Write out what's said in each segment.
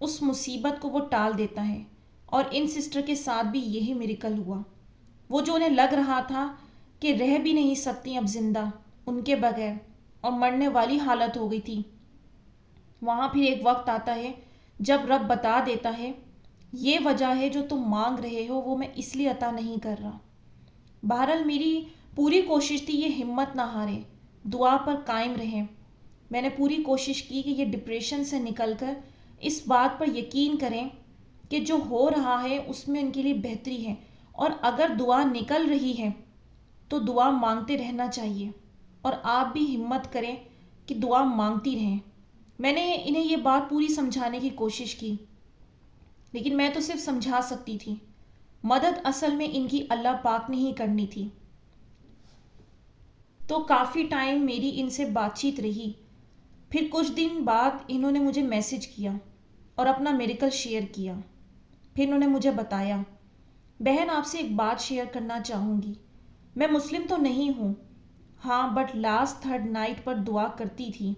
اس مصیبت کو وہ ٹال دیتا ہے، اور ان سسٹر کے ساتھ بھی یہی میریکل ہوا۔ وہ جو انہیں لگ رہا تھا کہ رہ بھی نہیں سکتی اب زندہ ان کے بغیر اور مرنے والی حالت ہو گئی تھی، وہاں پھر ایک وقت آتا ہے جب رب بتا دیتا ہے یہ وجہ ہے جو تم مانگ رہے ہو وہ میں اس لیے عطا نہیں کر رہا۔ بہرحال میری پوری کوشش تھی یہ ہمت نہ ہارے، دعا پر قائم رہیں۔ میں نے پوری کوشش کی کہ یہ ڈپریشن سے نکل کر اس بات پر یقین کریں کہ جو ہو رہا ہے اس میں ان کے لیے بہتری ہے، اور اگر دعا نکل رہی ہے تو دعا مانگتے رہنا چاہیے، اور آپ بھی ہمت کریں کہ دعا مانگتی رہیں۔ میں نے انہیں یہ بات پوری سمجھانے کی کوشش کی، لیکن میں تو صرف سمجھا سکتی تھی، مدد اصل میں ان کی اللہ پاک نے ہی کرنی تھی۔ تو کافی ٹائم میری ان سے بات چیت رہی۔ پھر کچھ دن بعد انہوں نے مجھے میسج کیا اور اپنا میریکل شیئر کیا۔ پھر انہوں نے مجھے بتایا، بہن آپ سے ایک بات شیئر کرنا چاہوں گی، میں مسلم تو نہیں ہوں، ہاں بٹ لاسٹ 3rd نائٹ پر دعا کرتی تھی،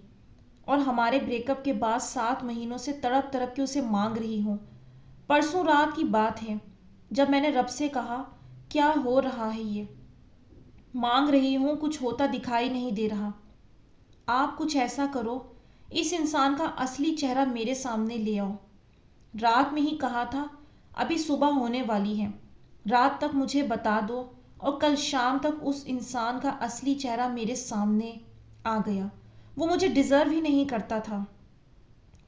اور ہمارے بریک اپ کے بعد 7 مہینوں سے تڑپ تڑپ کے اسے مانگ رہی ہوں۔ پرسوں رات کی بات ہے جب میں نے رب سے کہا کیا ہو رہا ہے، یہ مانگ رہی ہوں کچھ ہوتا دکھائی نہیں دے رہا، آپ کچھ ایسا کرو اس انسان کا اصلی چہرہ میرے سامنے لے آؤ۔ رات میں ہی کہا تھا ابھی صبح ہونے والی ہے، رات تک مجھے بتا دو، اور کل شام تک اس انسان کا اصلی چہرہ میرے سامنے آ گیا۔ وہ مجھے ڈیزرو ہی نہیں کرتا تھا،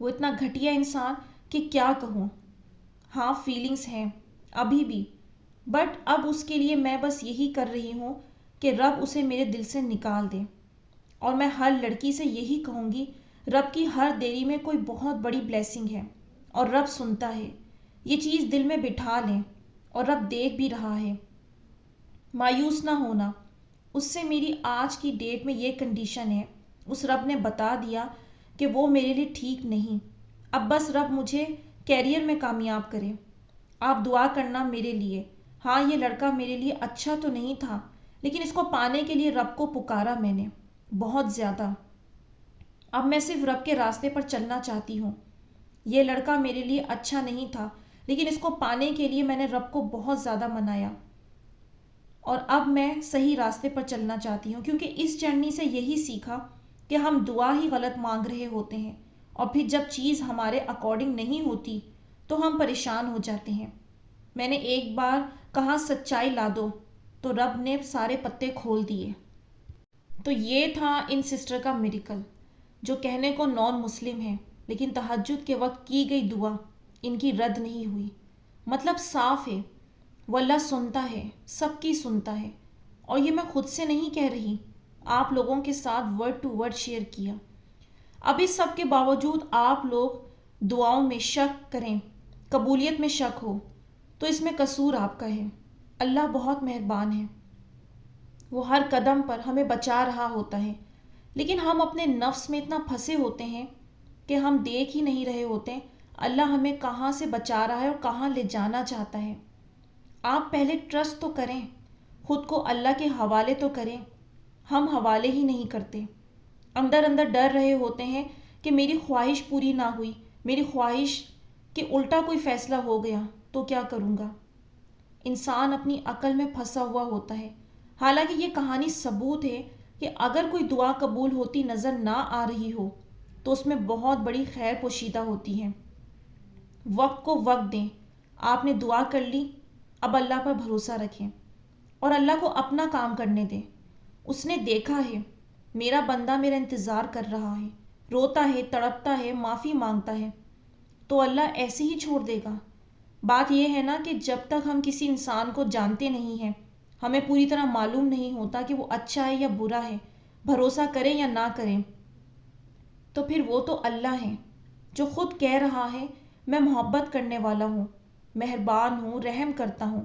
وہ اتنا گھٹیا انسان کہ کیا کہوں۔ ہاں فیلنگز ہیں ابھی بھی، بٹ اب اس کے لیے میں بس یہی کر رہی ہوں کہ رب اسے میرے دل سے نکال دے، اور میں ہر لڑکی سے یہی کہوں گی رب کی ہر دیری میں کوئی بہت بڑی بلیسنگ ہے، اور رب سنتا ہے، یہ چیز دل میں بٹھا لیں، اور رب دیکھ بھی رہا ہے۔ مایوس نہ ہونا، اس سے میری آج کی ڈیٹ میں یہ کنڈیشن ہے، اس رب نے بتا دیا کہ وہ میرے لیے ٹھیک نہیں، اب بس رب مجھے کیریئر میں کامیاب کرے۔ آپ دعا کرنا میرے لیے۔ ہاں یہ لڑکا میرے لیے اچھا تو نہیں تھا، لیکن اس کو پانے کے لیے رب کو پکارا میں نے بہت زیادہ۔ اب میں صرف رب کے راستے پر چلنا چاہتی ہوں۔ یہ لڑکا میرے لیے اچھا نہیں تھا، لیکن اس کو پانے کے لیے میں نے رب کو بہت زیادہ منایا، اور اب میں صحیح راستے پر چلنا چاہتی ہوں، کیونکہ اس جرنی سے یہی سیکھا کہ ہم دعا ہی غلط مانگ رہے ہوتے ہیں، اور پھر جب چیز ہمارے اکارڈنگ نہیں ہوتی تو ہم پریشان ہو جاتے ہیں۔ میں نے ایک بار کہا سچائی لا دو، تو رب نے سارے پتے کھول دیے۔ تو یہ تھا ان سسٹر کا میریکل، جو کہنے کو نان مسلم ہے، لیکن تہجد کے وقت کی گئی دعا ان کی رد نہیں ہوئی۔ مطلب صاف ہے، وہ اللہ سنتا ہے، سب کی سنتا ہے، اور یہ میں خود سے نہیں کہہ رہی، آپ لوگوں کے ساتھ ورڈ ٹو ورڈ شیئر کیا۔ اب اس سب کے باوجود آپ لوگ دعاؤں میں شک کریں، قبولیت میں شک ہو، تو اس میں قصور آپ کا ہے۔ اللہ بہت مہربان ہے، وہ ہر قدم پر ہمیں بچا رہا ہوتا ہے، لیکن ہم اپنے نفس میں اتنا پھنسے ہوتے ہیں کہ ہم دیکھ ہی نہیں رہے ہوتے اللہ ہمیں کہاں سے بچا رہا ہے اور کہاں لے جانا چاہتا ہے۔ آپ پہلے ٹرسٹ تو کریں، خود کو اللہ کے حوالے تو کریں، ہم حوالے ہی نہیں کرتے، اندر اندر ڈر رہے ہوتے ہیں کہ میری خواہش پوری نہ ہوئی، میری خواہش کہ الٹا کوئی فیصلہ ہو گیا تو کیا کروں گا۔ انسان اپنی عقل میں پھنسا ہوا ہوتا ہے، حالانکہ یہ کہانی ثبوت ہے کہ اگر کوئی دعا قبول ہوتی نظر نہ آ رہی ہو تو اس میں بہت بڑی خیر پوشیدہ ہوتی ہے۔ وقت کو وقت دیں، آپ نے دعا کر لی، اب اللہ پر بھروسہ رکھیں اور اللہ کو اپنا کام کرنے دیں۔ اس نے دیکھا ہے میرا بندہ میرا انتظار کر رہا ہے، روتا ہے، تڑپتا ہے، معافی مانگتا ہے، تو اللہ ایسے ہی چھوڑ دے گا؟ بات یہ ہے نا کہ جب تک ہم کسی انسان کو جانتے نہیں ہیں، ہمیں پوری طرح معلوم نہیں ہوتا کہ وہ اچھا ہے یا برا ہے، بھروسہ کریں یا نہ کریں، تو پھر وہ تو اللہ ہے جو خود کہہ رہا ہے میں محبت کرنے والا ہوں، مہربان ہوں، رحم کرتا ہوں،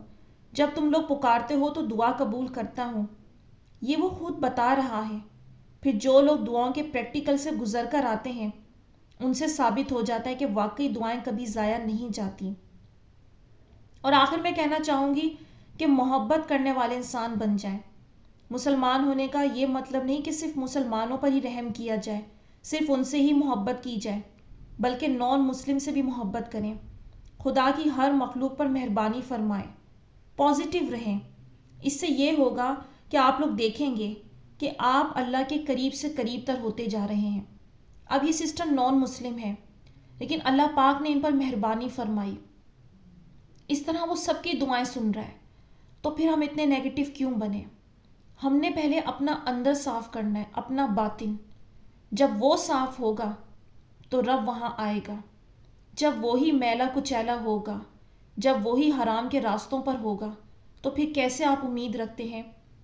جب تم لوگ پکارتے ہو تو دعا قبول کرتا ہوں، یہ وہ خود بتا رہا ہے۔ پھر جو لوگ دعاؤں کے پریکٹیکل سے گزر کر آتے ہیں ان سے ثابت ہو جاتا ہے کہ واقعی دعائیں کبھی ضائع نہیں جاتی۔ اور آخر میں کہنا چاہوں گی کہ محبت کرنے والے انسان بن جائیں۔ مسلمان ہونے کا یہ مطلب نہیں کہ صرف مسلمانوں پر ہی رحم کیا جائے، صرف ان سے ہی محبت کی جائے۔ بلکہ نان مسلم سے بھی محبت کریں، خدا کی ہر مخلوق پر مہربانی فرمائیں، پازیٹیو رہیں۔ اس سے یہ ہوگا کہ آپ لوگ دیکھیں گے کہ آپ اللہ کے قریب سے قریب تر ہوتے جا رہے ہیں۔ اب یہ سسٹر نان مسلم ہے لیکن اللہ پاک نے ان پر مہربانی فرمائی، اس طرح وہ سب کی دعائیں سن رہا ہے، تو پھر ہم اتنے نیگیٹو کیوں بنے؟ ہم نے پہلے اپنا اندر صاف کرنا ہے، اپنا باطن۔ جب وہ صاف ہوگا تو رب وہاں آئے گا۔ جب وہی میلا کچیلا ہوگا، جب وہی حرام کے راستوں پر ہوگا، تو پھر کیسے آپ امید رکھتے ہیں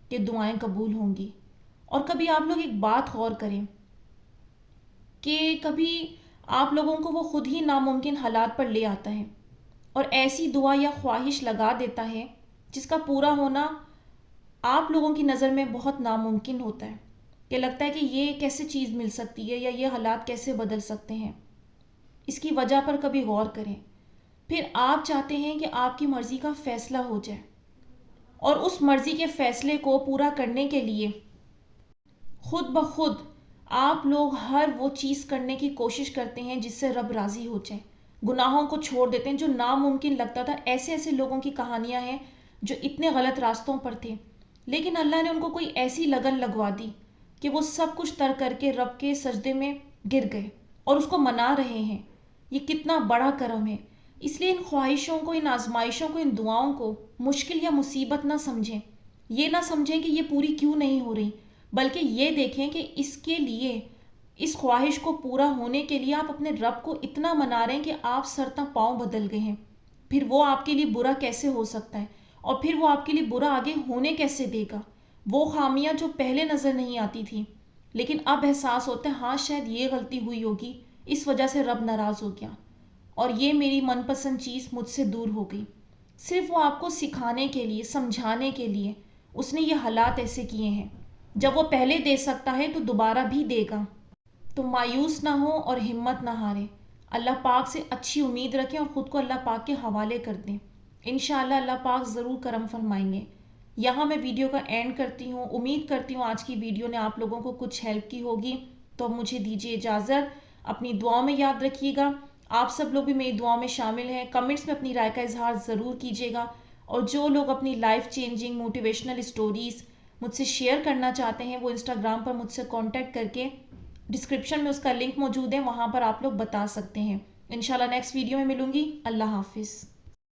کہ دعائیں قبول ہوں گی؟ اور کبھی آپ لوگ ایک بات غور کریں کہ کبھی آپ لوگوں کو وہ خود ہی ناممکن حالات پر لے آتا ہے اور ایسی دعا یا خواہش لگا دیتا ہے جس کا پورا ہونا آپ لوگوں کی نظر میں بہت ناممکن ہوتا ہے، کہ لگتا ہے کہ یہ کیسے چیز مل سکتی ہے یا یہ حالات کیسے بدل سکتے ہیں۔ اس کی وجہ پر کبھی غور کریں۔ پھر آپ چاہتے ہیں کہ آپ کی مرضی کا فیصلہ ہو جائے، اور اس مرضی کے فیصلے کو پورا کرنے کے لیے خود بخود آپ لوگ ہر وہ چیز کرنے کی کوشش کرتے ہیں جس سے رب راضی ہو جائے، گناہوں کو چھوڑ دیتے ہیں جو ناممکن لگتا تھا۔ ایسے ایسے لوگوں کی کہانیاں ہیں جو اتنے غلط راستوں پر تھے، لیکن اللہ نے ان کو کوئی ایسی لگن لگوا دی کہ وہ سب کچھ ترک کر کے رب کے سجدے میں گر گئے اور اس کو منا رہے ہیں۔ یہ کتنا بڑا کرم ہے۔ اس لیے ان خواہشوں کو، ان آزمائشوں کو، ان دعاؤں کو مشکل یا مصیبت نہ سمجھیں۔ یہ نہ سمجھیں کہ یہ پوری کیوں نہیں ہو رہی، بلکہ یہ دیکھیں کہ اس کے لیے، اس خواہش کو پورا ہونے کے لیے آپ اپنے رب کو اتنا منا رہے ہیں کہ آپ سر تہ پاؤں بدل گئے ہیں۔ پھر وہ آپ کے لیے برا کیسے ہو سکتا ہے، اور پھر وہ آپ کے لیے برا آگے ہونے کیسے دے گا؟ وہ خامیاں جو پہلے نظر نہیں آتی تھی لیکن اب احساس ہوتا ہے ہاں شاید یہ غلطی ہوئی ہوگی، اس وجہ سے رب ناراض ہو گیا اور یہ میری من پسند چیز مجھ سے دور ہو گئی۔ صرف وہ آپ کو سکھانے کے لیے، سمجھانے کے لیے اس نے یہ حالات ایسے کیے ہیں۔ جب وہ پہلے دے سکتا ہے تو دوبارہ بھی دے گا۔ تو مایوس نہ ہو اور ہمت نہ ہاریں، اللہ پاک سے اچھی امید رکھیں اور خود کو اللہ پاک کے حوالے کر دیں۔ انشاءاللہ اللہ پاک ضرور کرم فرمائیں گے۔ یہاں میں ویڈیو کا اینڈ کرتی ہوں۔ امید کرتی ہوں آج کی ویڈیو نے آپ لوگوں کو کچھ ہیلپ کی ہوگی۔ تو اب مجھے دیجیے اجازت، اپنی دعاؤں میں یاد رکھیے گا۔ آپ سب لوگ بھی میری دعاؤں میں شامل ہیں۔ کمنٹس میں اپنی رائے کا اظہار ضرور کیجیے گا، اور جو لوگ اپنی لائف چینجنگ موٹیویشنل اسٹوریز مجھ سے شیئر کرنا چاہتے ہیں وہ انسٹاگرام پر مجھ سے کانٹیکٹ کر کے، ڈسکرپشن میں اس کا لنک موجود ہے، وہاں پر آپ لوگ بتا سکتے ہیں۔ انشاءاللہ نیکسٹ ویڈیو میں ملوں گی۔ اللہ حافظ۔